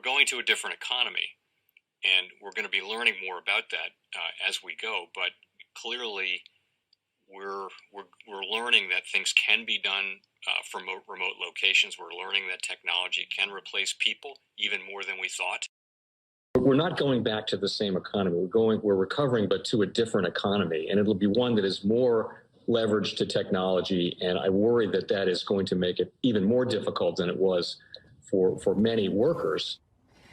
we're going to a different economy, and we're going to be learning more about that as we go. But clearly, we're learning that things can be done from remote locations. We're learning that technology can replace people even more than we thought. We're not going back to the same economy. We're recovering, but to a different economy, and it'll be one that is more leveraged to technology. And I worry that that is going to make it even more difficult than it was for many workers.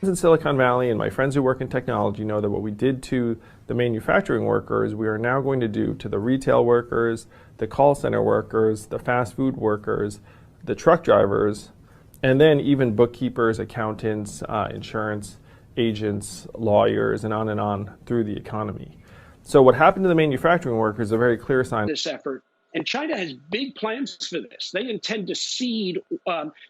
In Silicon Valley, and my friends who work in technology know that what we did to the manufacturing workers, we are now going to do to the retail workers, the call center workers, the fast food workers, the truck drivers, and then even bookkeepers, accountants, insurance agents, lawyers, and on through the economy. So what happened to the manufacturing workers is a very clear sign. This effort. And China has big plans for this. They intend to seed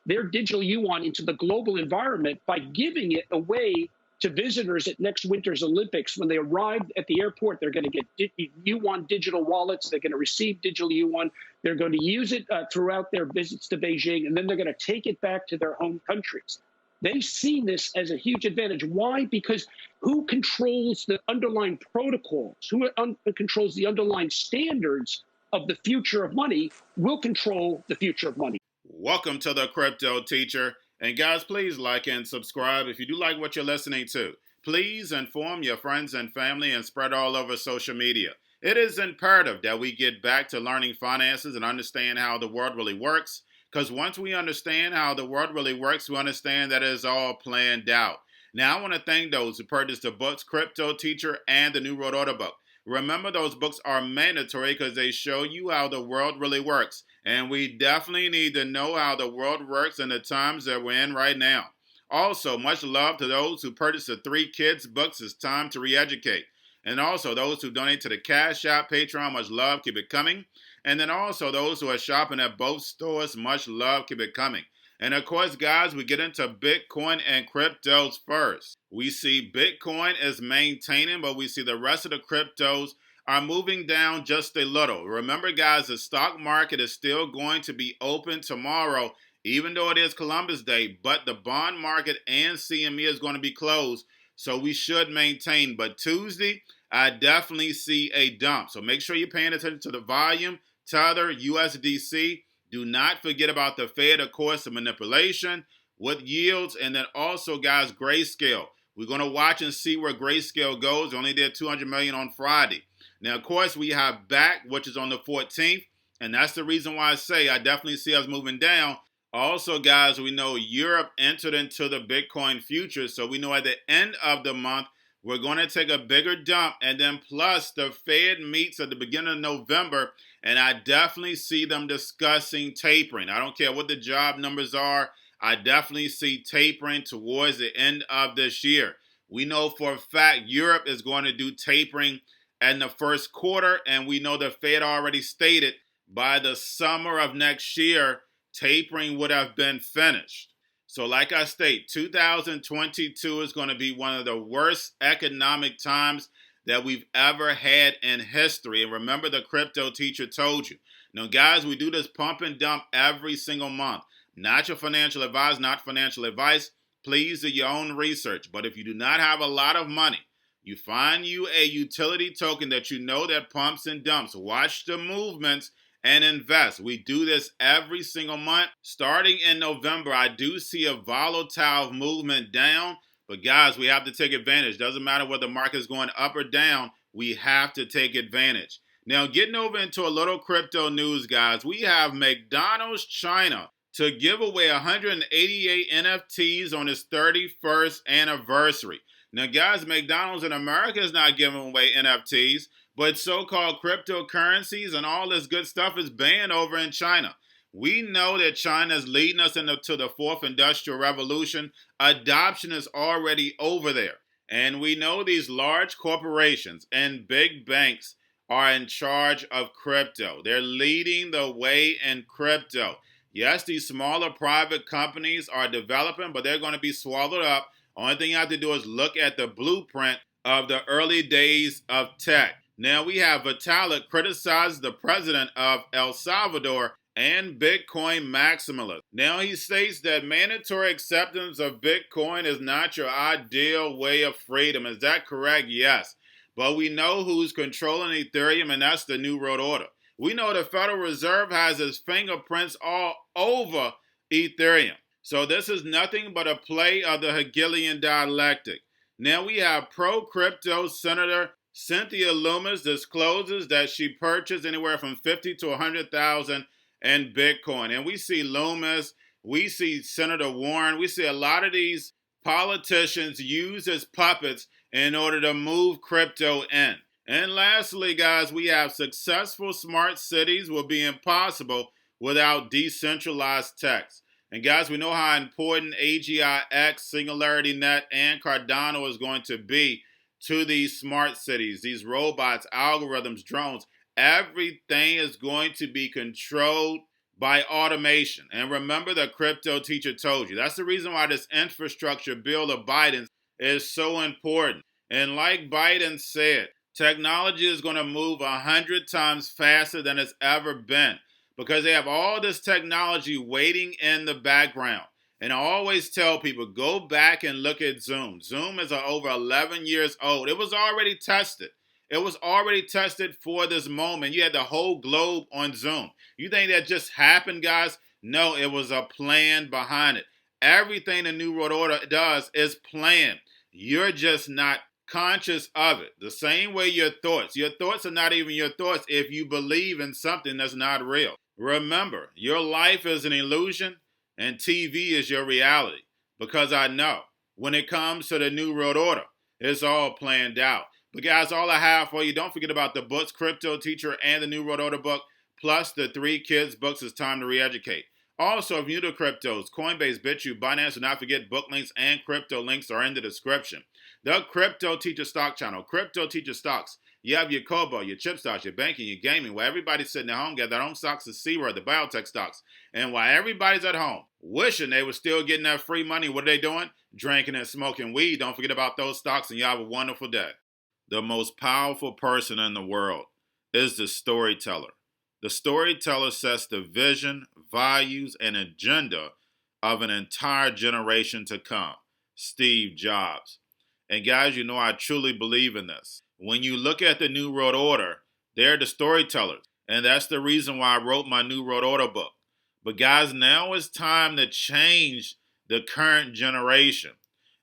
their digital yuan into the global environment by giving it away to visitors at next winter's Olympics. When they arrive at the airport, they're going to get yuan digital wallets. They're going to receive digital yuan. They're going to use it throughout their visits to Beijing, and then they're going to take it back to their home countries. They see this as a huge advantage. Why? Because who controls the underlying protocols, who controls the underlying standards of the future of money will control the future of money. Welcome to the Crypto Teacher. And guys, please like and subscribe if you do like what you're listening to. Please inform your friends and family and spread all over social media. It is imperative that we get back to learning finances and understand how the world really works. Because once we understand how the world really works, we understand that it is all planned out. Now, I want to thank those who purchased the books Crypto Teacher and the New World Order book. Remember, those books are mandatory because they show you how the world really works. And we definitely need to know how the world works in the times that we're in right now. Also, much love to those who purchased the 3 Kids books. It's time to re-educate. And also those who donate to the Cash App, Patreon, much love, keep it coming. And then also those who are shopping at both stores, much love, keep it coming. And of course, guys, we get into Bitcoin and cryptos first. We see Bitcoin is maintaining, but we see the rest of the cryptos are moving down just a little. Remember, guys, the stock market is still going to be open tomorrow, even though it is Columbus Day, but the bond market and CME is going to be closed, so we should maintain. But Tuesday, I definitely see a dump. So make sure you're paying attention to the volume, Tether, USDC. Do not forget about the Fed, of course, the manipulation with yields, and then also, guys, Grayscale. We're going to watch and see where Grayscale goes. They only did $200 million on Friday. Now, of course, we have BAC, which is on the 14th, and that's the reason why I say I definitely see us moving down. Also, guys, we know Europe entered into the Bitcoin futures, so we know at the end of the month, we're going to take a bigger dump, and then plus the Fed meets at the beginning of November, and I definitely see them discussing tapering. I don't care what the job numbers are. I definitely see tapering towards the end of this year. We know for a fact Europe is going to do tapering in the first quarter, and we know the Fed already stated by the summer of next year, tapering would have been finished. So like I state, 2022 is going to be one of the worst economic times that we've ever had in history. And remember, the Crypto Teacher told you. Now, guys, we do this pump and dump every single month. Not your financial advice, not financial advice. Please do your own research. But if you do not have a lot of money, you find you a utility token that you know that pumps and dumps. Watch the movements and invest. We do this every single month. Starting in November, I do see a volatile movement down. But guys, we have to take advantage. Doesn't matter whether the market is going up or down. We have to take advantage. Now, getting over into a little crypto news, guys. We have McDonald's China to give away 188 NFTs on its 31st anniversary. Now, guys, McDonald's in America is not giving away NFTs, but so-called cryptocurrencies and all this good stuff is banned over in China. We know that China is leading us into the 4th Industrial Revolution. Adoption is already over there. And we know these large corporations and big banks are in charge of crypto. They're leading the way in crypto. Yes, these smaller private companies are developing, but they're going to be swallowed up. Only thing you have to do is look at the blueprint of the early days of tech. Now we have Vitalik criticized the president of El Salvador and Bitcoin maximalist. Now he states that mandatory acceptance of Bitcoin is not your ideal way of freedom. Is that correct? Yes. But we know who's controlling Ethereum, and that's the New World Order. We know the Federal Reserve has its fingerprints all over Ethereum. So this is nothing but a play of the Hegelian dialectic. Now we have pro-crypto Senator Cynthia Lummis discloses that she purchased anywhere from 50 to 100,000 in Bitcoin. And we see Lummis, we see Senator Warren, we see a lot of these politicians use as puppets in order to move crypto in. And lastly, guys, we have successful smart cities will be impossible without decentralized techs. And guys, we know how important AGIX, Singularity Net, and Cardano is going to be to these smart cities, these robots, algorithms, drones. Everything is going to be controlled by automation. And remember, the crypto teacher told you. That's the reason why this infrastructure bill of Biden's is so important. And like Biden said, technology is going to move 100 times faster than it's ever been because they have all this technology waiting in the background. And I always tell people, go back and look at Zoom. Zoom is over 11 years old. It was already tested. It was already tested for this moment. You had the whole globe on Zoom. You think that just happened, guys? No, it was a plan behind it. Everything the New World Order does is planned. You're just not conscious of it. The same way your thoughts are not even your thoughts if you believe in something that's not real. Remember, your life is an illusion and TV is your reality. Because I know when it comes to the New World Order, it's all planned out. But guys, all I have for you, don't forget about the books, Crypto Teacher and the New World Order book, plus the 3 kids books, It's Time to Re-Educate. Also, if you're new to cryptos, Coinbase, BitChute, Binance, do not forget book links and crypto links are in the description. The Crypto Teacher Stock Channel, Crypto Teacher Stocks. You have your Kobo, your chip stocks, your banking, your gaming, where everybody's sitting at home, got their own stocks, the C-word, the biotech stocks. And while everybody's at home wishing they were still getting that free money, what are they doing? Drinking and smoking weed. Don't forget about those stocks, and you have a wonderful day. The most powerful person in the world is the storyteller. The storyteller sets the vision, values, and agenda of an entire generation to come. Steve Jobs. And guys, you know I truly believe in this. When you look at the New World Order, they're the storytellers. And that's the reason why I wrote my New World Order book. But guys, now it's time to change the current generation.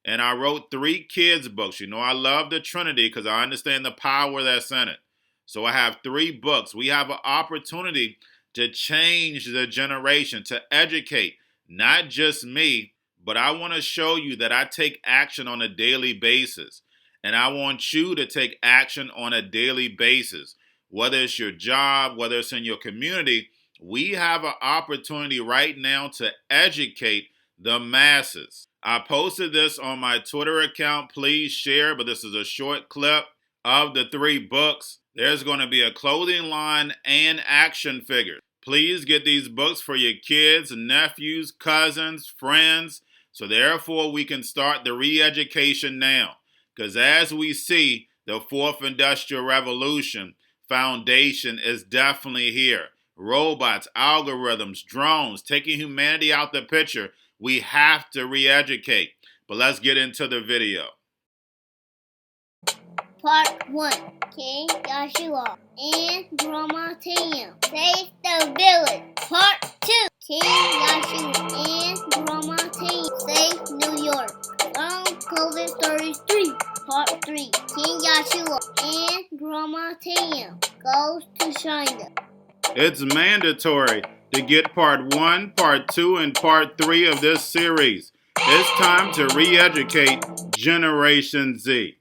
And I wrote 3 kids books. You know I love the Trinity because I understand the power that's in it. So I have 3 books. We have an opportunity to change the generation, to educate, not just me, but I want to show you that I take action on a daily basis. And I want you to take action on a daily basis. Whether it's your job, whether it's in your community, we have an opportunity right now to educate the masses. I posted this on my Twitter account. Please share, but this is a short clip of the 3 books. There's going to be a clothing line and action figures. Please get these books for your kids, nephews, cousins, friends, so therefore we can start the re-education now. Because as we see, the 4th Industrial Revolution foundation is definitely here. Robots, algorithms, drones, taking humanity out the picture. We have to re-educate. But let's get into the video. Part 1. King Joshua and Grandma Tam save the village. Part 2. King Joshua and Grandma Tam save New York from COVID Stories 3. Part 3. King Joshua and Grandma Tam goes to China. It's mandatory to get part 1, part 2, and part 3 of this series. It's time to re-educate Generation Z.